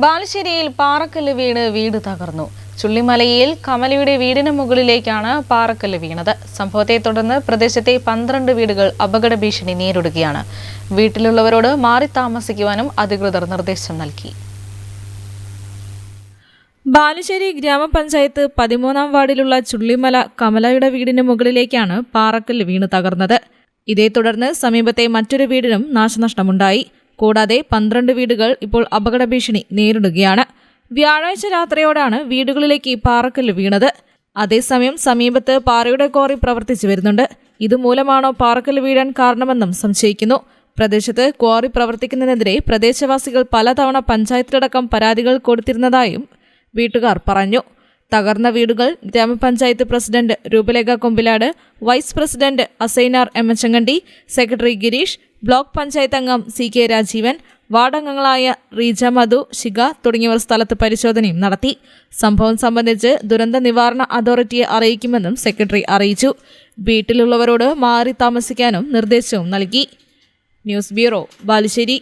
ബാലുശ്ശേരിയിൽ പാറക്കല്ല് വീണ് വീട് തകർന്നു. ചുള്ളിമലയിൽ കമലയുടെ വീടിന് മുകളിലേക്കാണ് പാറക്കല്ല് വീണത്. സംഭവത്തെ തുടർന്ന് പ്രദേശത്തെ 12 വീടുകൾ അപകട ഭീഷണി നേരിടുകയാണ്. വീട്ടിലുള്ളവരോട് മാറി താമസിക്കുവാനും അധികൃതർ നിർദ്ദേശം നൽകി. ബാലുശ്ശേരി ഗ്രാമപഞ്ചായത്ത് 13-ാം വാർഡിലുള്ള ചുള്ളിമല കമലയുടെ വീടിന് മുകളിലേക്കാണ് പാറക്കല്ല് വീണ് തകർന്നത്. ഇതേ തുടർന്ന് സമീപത്തെ മറ്റൊരു വീടിനും നാശനഷ്ടമുണ്ടായി. കൂടാതെ 12 വീടുകൾ ഇപ്പോൾ അപകട ഭീഷണി നേരിടുകയാണ്. വ്യാഴാഴ്ച രാത്രിയോടാണ് വീടുകളിലേക്ക് പാറക്കല്ല് വീണത്. അതേസമയം സമീപത്ത് പാറയുടെ ക്വാറി പ്രവർത്തിച്ചു വരുന്നുണ്ട്. ഇതുമൂലമാണോ പാറക്കല്ല് വീഴാൻ കാരണമെന്നും സംശയിക്കുന്നു. പ്രദേശത്ത് ക്വാറി പ്രവർത്തിക്കുന്നതിനെതിരെ പ്രദേശവാസികൾ പലതവണ പഞ്ചായത്തിലടക്കം പരാതികൾ കൊടുത്തിരുന്നതായും വീട്ടുകാർ പറഞ്ഞു. തകർന്ന വീടുകൾ ഗ്രാമപഞ്ചായത്ത് president Rupalekha Kombilad, vice president Asainar Emmachangandi, secretary Girish, block panchayat അംഗം CK രാജീവൻ, വാർഡംഗങ്ങളായ റീജ മധു, ശിഖ തുടങ്ങിയവർ സ്ഥലത്ത് പരിശോധനയും നടത്തി. സംഭവം സംബന്ധിച്ച് ദുരന്ത നിവാരണ അതോറിറ്റിയെ അറിയിക്കുമെന്നും സെക്രട്ടറി അറിയിച്ചു. വീട്ടിലുള്ളവരോട് മാറി താമസിക്കാനും നിർദ്ദേശവും നൽകി. News bureau, Balussery.